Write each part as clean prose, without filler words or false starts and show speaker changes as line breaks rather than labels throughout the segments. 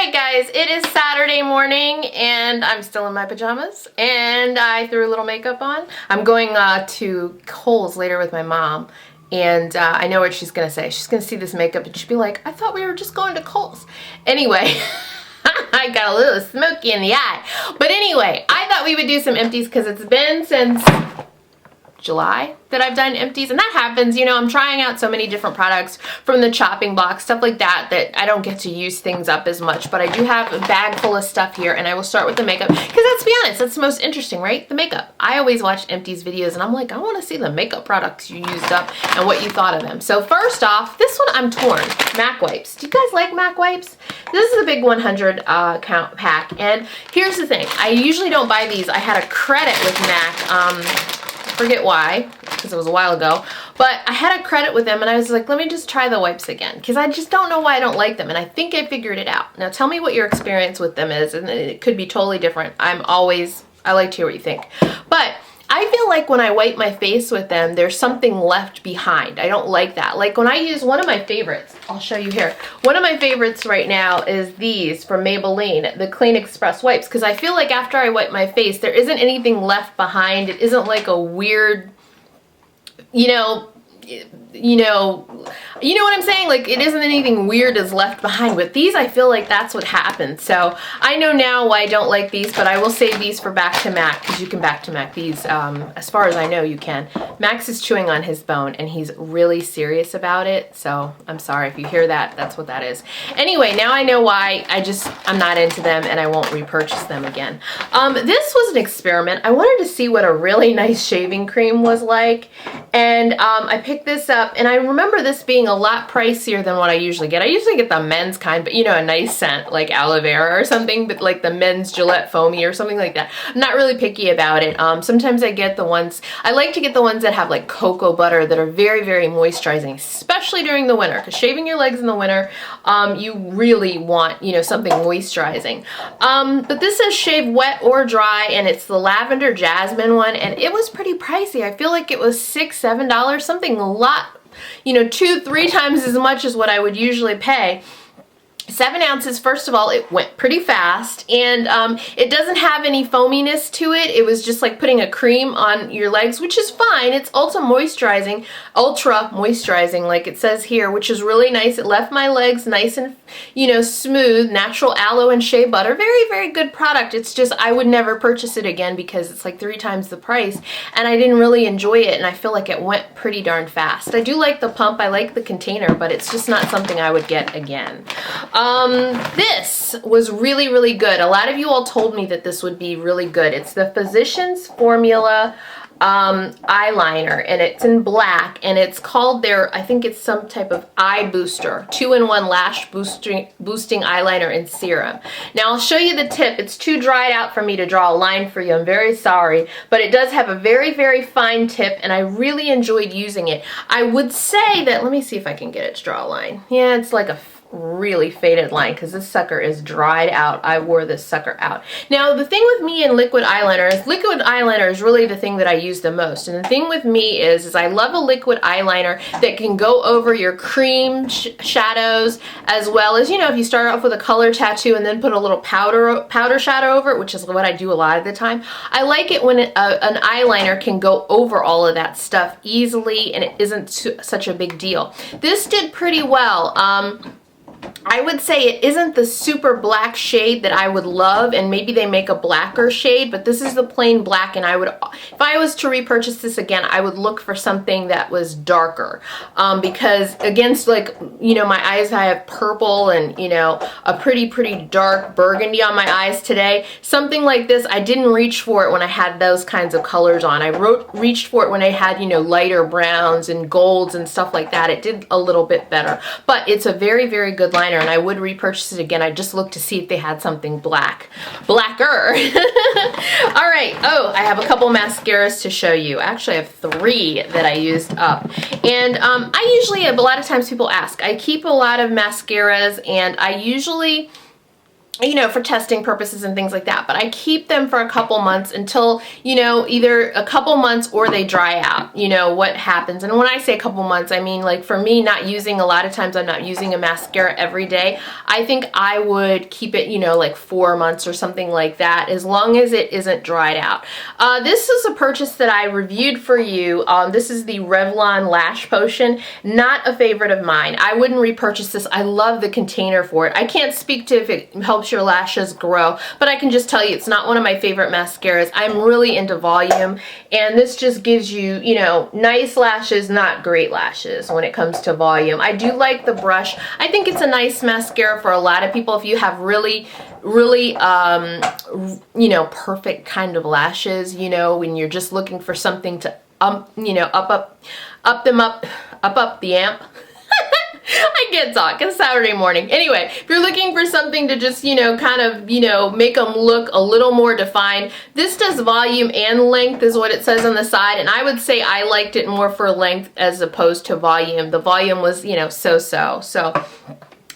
Alright guys, it is Saturday morning and I'm still in my pajamas and I threw a little makeup on. I'm going to Kohl's later with my mom and I know what she's going to say. She's going to see this makeup and she'll be like, I thought we were just going to Kohl's. Anyway, I got a little smoky in the eye. But anyway, I thought we would do some empties because it's been since July that I've done empties, and that happens, you know, I'm trying out so many different products from the chopping block, stuff like that, that I don't get to use things up as much, but I do have a bag full of stuff here, and I will start with the makeup, because let's be honest, that's the most interesting, right? The makeup. I always watch empties videos, and I'm like, I want to see the makeup products you used up and what you thought of them. So first off, this one I'm torn. MAC wipes. Do you guys like MAC wipes? This is a big 100 count pack, and here's the thing. I usually don't buy these. I had a credit with MAC, forget why, because it was a while ago, but I had a credit with them and I was like, let me just try the wipes again, because I just don't know why I don't like them, and I think I figured it out. Now tell me what your experience with them is, and it could be totally different. I like to hear what you think. But I feel like when I wipe my face with them, there's something left behind. I don't like that. Like when I use one of my favorites, I'll show you here. One of my favorites right now is these from Maybelline, the Clean Express wipes, because I feel like after I wipe my face, there isn't anything left behind. It isn't like a weird, you know what I'm saying? Like, it isn't anything weird is left behind. With these, I feel like that's what happened. So I know now why I don't like these, but I will save these for back to MAC, because you can back to MAC these. As far as I know, you can. Max is chewing on his bone, and he's really serious about it. So I'm sorry if you hear that. That's what that is. Anyway, now I know why I'm not into them, and I won't repurchase them again. This was an experiment. I wanted to see what a really nice shaving cream was like, and I picked this up, and I remember this being a lot pricier than what I usually get. I usually get the men's kind, but you know, a nice scent like aloe vera or something, but like the men's Gillette Foamy or something like that. I'm not really picky about it. Sometimes I get the ones, I like to get the ones that have like cocoa butter that are very, very moisturizing, especially during the winter, because shaving your legs in the winter, you really want, you know, something moisturizing. But this says shave wet or dry, and it's the lavender jasmine one, and it was pretty pricey. I feel like it was $6, $7, something a lot, you know, 2-3 times as much as what I would usually pay. 7 ounces, first of all, it went pretty fast, and it doesn't have any foaminess to it. It was just like putting a cream on your legs, which is fine. It's ultra moisturizing like it says here, which is really nice. It left my legs nice and, you know, smooth. Natural aloe and shea butter. Very, very good product. It's just I would never purchase it again because it's like 3 times the price, and I didn't really enjoy it, and I feel like it went pretty darn fast. I do like the pump. I like the container, but it's just not something I would get again. This was really, really good. A lot of you all told me that this would be really good. It's the Physicians Formula eyeliner, and it's in black, and it's called I think it's some type of eye booster, 2-in-1 lash boosting eyeliner and serum. Now I'll show you the tip. It's too dried out for me to draw a line for you. I'm very sorry, but it does have a very, very fine tip, and I really enjoyed using it. I would say that, let me see if I can get it to draw a line. Yeah, it's like a really faded line because this sucker is dried out. I wore this sucker out. Now the thing with me and liquid eyeliner is really the thing that I use the most. And the thing with me is I love a liquid eyeliner that can go over your cream shadows, as well as, you know, if you start off with a color tattoo and then put a little powder shadow over it, which is what I do a lot of the time. I like it when an eyeliner can go over all of that stuff easily and it isn't such a big deal. This did pretty well. I would say it isn't the super black shade that I would love, and maybe they make a blacker shade, but this is the plain black, and if I was to repurchase this again, I would look for something that was darker, because against, like, you know, my eyes, I have purple and, you know, a pretty dark burgundy on my eyes today. Something like this, I didn't reach for it when I had those kinds of colors on. I reached for it when I had, you know, lighter browns and golds and stuff like that. It did a little bit better, but it's a very, very good liner, and I would repurchase it again. I just looked to see if they had something blacker. All right. Oh, I have a couple mascaras to show you. Actually, I have 3 that I used up. And I usually, a lot of times people ask, I keep a lot of mascaras, and I usually you know, for testing purposes and things like that. But I keep them for a couple months until, you know, either a couple months or they dry out, you know, what happens. And when I say a couple months, I mean, like for me, not using, a lot of times I'm not using a mascara every day. I think I would keep it, you know, like 4 months or something like that, as long as it isn't dried out. This is a purchase that I reviewed for you. This is the Revlon Lash Potion. Not a favorite of mine. I wouldn't repurchase this. I love the container for it. I can't speak to if it helps your lashes grow, but I can just tell you it's not one of my favorite mascaras. I'm really into volume, and this just gives you, you know, nice lashes, not great lashes when it comes to volume. I do like the brush. I think it's a nice mascara for a lot of people if you have really you know, perfect kind of lashes, you know, when you're just looking for something to you know, up the amp. I can't talk. It's Saturday morning. Anyway, if you're looking for something to just, you know, kind of, you know, make them look a little more defined, this does volume and length is what it says on the side, and I would say I liked it more for length as opposed to volume. The volume was, you know, so-so. So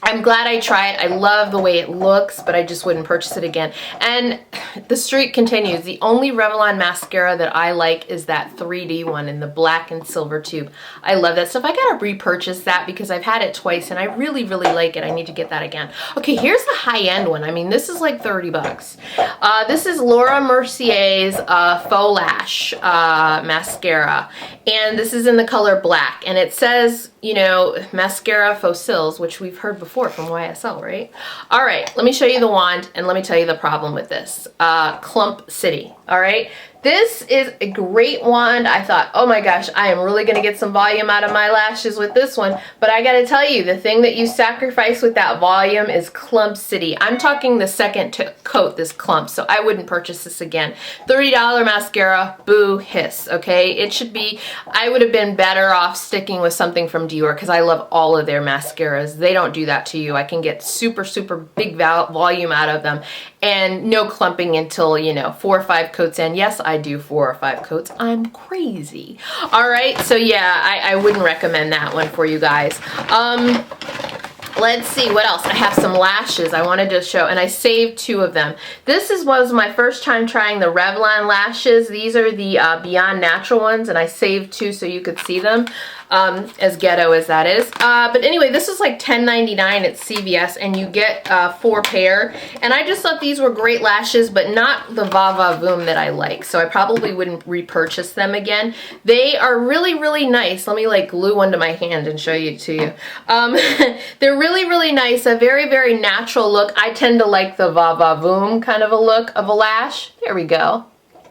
I'm glad I tried. I love the way it looks, but I just wouldn't purchase it again. And the streak continues. The only Revlon mascara that I like is that 3D one in the black and silver tube. I love that stuff. I gotta repurchase that because I've had it twice and I really like it. I need to get that again. Okay, here's the high-end one. I mean, this is like 30 bucks. This is Laura Mercier's Faux Lash mascara, and this is in the color black, and it says, you know, mascara faux cils, which we've heard before from YSL, right? All right, let me show you the wand and let me tell you the problem with this. Clump City, all right? This is a great wand. I thought, oh my gosh, I am really gonna get some volume out of my lashes with this one, but I gotta tell you, the thing that you sacrifice with that volume is Clump City. I'm talking the second coat, this clump, so I wouldn't purchase this again. $30 mascara, boo hiss, okay? It should be, I would have been better off sticking with something from Dior because I love all of their mascaras. They don't do that to you. I can get super big volume out of them and no clumping until, you know, 4 or 5 coats in. Yes, I do 4 or 5 coats. I'm crazy. All right, so yeah, I wouldn't recommend that one for you guys. Let's see what else. I have some lashes I wanted to show, and I saved 2 of them. This was my first time trying the Revlon lashes. These are the Beyond Natural ones, and I saved 2 so you could see them. As ghetto as that is. But anyway, this is like $10.99 at CVS, and you get 4 pair. And I just thought these were great lashes, but not the Va Va Voom that I like. So I probably wouldn't repurchase them again. They are really nice. Let me like glue one to my hand and show you to you. They're really nice. A very natural look. I tend to like the Va Va Voom kind of a look of a lash. There we go.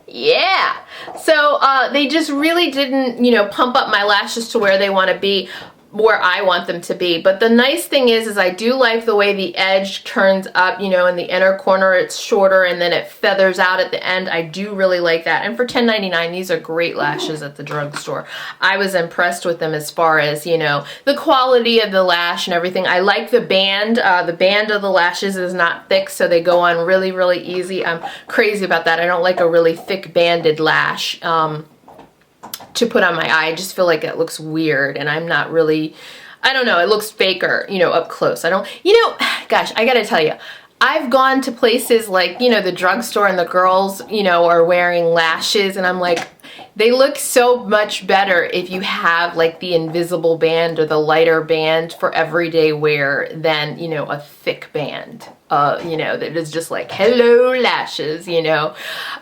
Yeah, so they just really didn't, you know, pump up my lashes to where they want to be, where I want them to be. But the nice thing is I do like the way the edge turns up, you know, in the inner corner it's shorter and then it feathers out at the end. I do really like that. And for $10.99, these are great lashes at the drugstore. I was impressed with them as far as, you know, the quality of the lash and everything. I like the band. The band of the lashes is not thick, so they go on really easy. I'm crazy about that. I don't like a really thick banded lash. To put on my eye. I just feel like it looks weird, and I'm not really, I don't know, it looks faker, you know, up close. I don't, you know, gosh, I gotta tell you, I've gone to places like, you know, the drugstore, and the girls, you know, are wearing lashes, and I'm like, they look so much better if you have like the invisible band or the lighter band for everyday wear than, you know, a thick band. You know, that is just like, hello lashes, you know.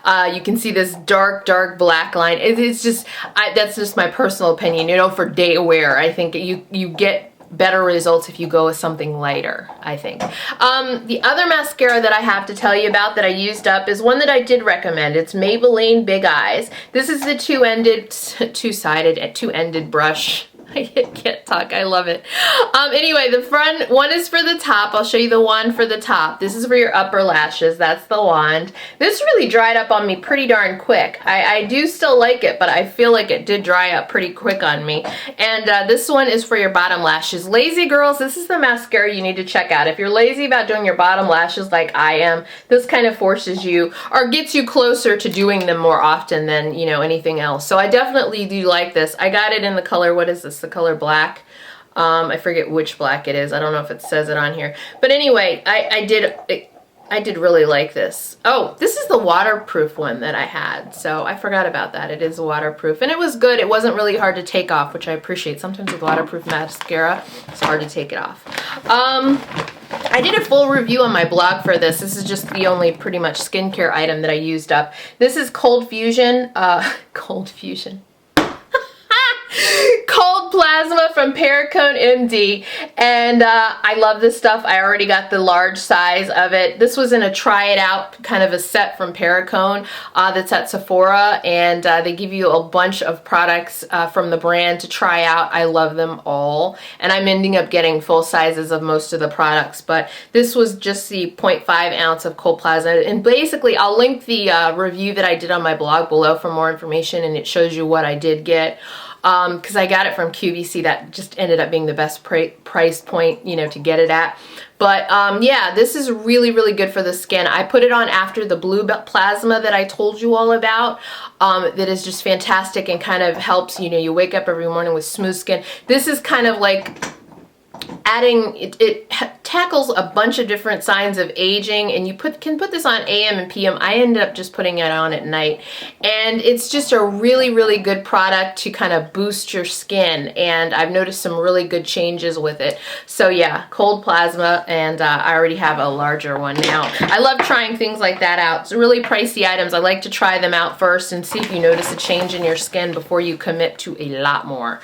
You can see this dark black line. It's just, that's just my personal opinion, you know, for day wear. I think you get better results if you go with something lighter, I think. The other mascara that I have to tell you about that I used up is one that I did recommend. It's Maybelline Big Eyes. This is the two-ended brush. I can't talk. I love it. Anyway, the front one is for the top. I'll show you the wand for the top. This is for your upper lashes. That's the wand. This really dried up on me pretty darn quick. I do still like it, but I feel like it did dry up pretty quick on me. And this one is for your bottom lashes. Lazy girls, this is the mascara you need to check out. If you're lazy about doing your bottom lashes like I am, this kind of forces you or gets you closer to doing them more often than, you know, anything else. So I definitely do like this. I got it in the color, what is this? The color black. I forget which black it is. I don't know if it says it on here. But anyway, I did I did really like this. Oh, this is the waterproof one that I had. So I forgot about that. It is waterproof. And it was good. It wasn't really hard to take off, which I appreciate. Sometimes with waterproof mascara, it's hard to take it off. I did a full review on my blog for this. This is just the only pretty much skincare item that I used up. This is Cold Fusion. Cold Fusion. Cold Plasma from Perricone MD, and I love this stuff. I already got the large size of it. This was in a try it out kind of a set from Perricone that's at Sephora, and they give you a bunch of products from the brand to try out. I love them all, and I'm ending up getting full sizes of most of the products, but this was just the 0.5 ounce of Cold Plasma, and basically I'll link the review that I did on my blog below for more information, and it shows you what I did get. Because I got it from QVC. That just ended up being the best price point, you know, to get it at. But yeah, this is really, really good for the skin. I put it on after the blue plasma that I told you all about. That is just fantastic and kind of helps, you know, you wake up every morning with smooth skin. This is kind of like adding, it tackles a bunch of different signs of aging, and you can put this on AM and PM. I ended up just putting it on at night, and it's just a really, really good product to kind of boost your skin, and I've noticed some really good changes with it. So yeah, Cold Plasma, and I already have a larger one now. I love trying things like that out. It's really pricey items. I like to try them out first and see if you notice a change in your skin before you commit to a lot more.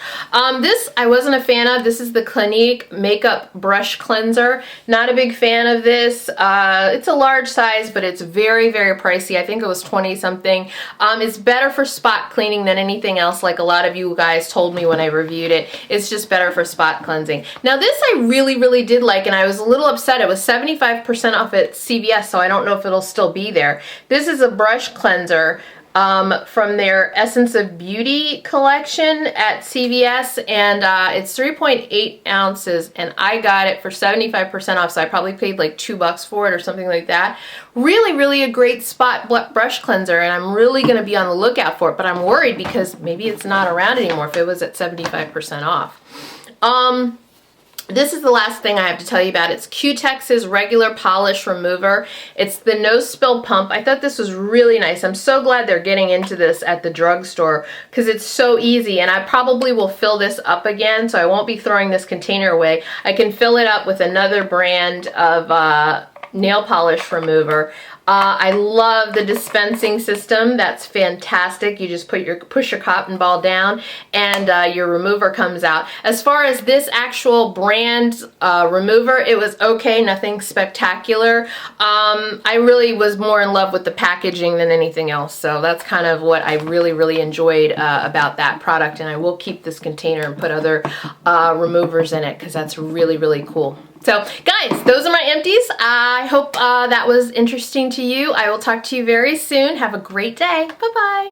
This I wasn't a fan of. This is the Clinique Makeup Brush Cleanser. Not a big fan of this. It's a large size, but it's very, very pricey. I think it was 20 something. It's better for spot cleaning than anything else, like a lot of you guys told me when I reviewed it. It's just better for spot cleansing. Now this I really, really did like, and I was a little upset. It was 75% off at CVS, so I don't know if it'll still be there. This is a brush cleanser from their Essence of Beauty collection at CVS, and it's 3.8 ounces, and I got it for 75% off, so I probably paid like $2 for it or something like that. Really, really a great spot brush cleanser, and I'm really going to be on the lookout for it, but I'm worried because maybe it's not around anymore if it was at 75% off. This is the last thing I have to tell you about. It's Cutex's Regular Polish Remover. It's the No Spill Pump. I thought this was really nice. I'm so glad they're getting into this at the drugstore because it's so easy, and I probably will fill this up again, so I won't be throwing this container away. I can fill it up with another brand of nail polish remover. I love the dispensing system. That's fantastic. You just push your cotton ball down, and your remover comes out. As far as this actual brand remover, it was okay, nothing spectacular. I really was more in love with the packaging than anything else, so that's kind of what I really, really enjoyed about that product, and I will keep this container and put other removers in it because that's really, really cool. So guys, those are my empties. I hope that was interesting to you. I will talk to you very soon. Have a great day. Bye-bye.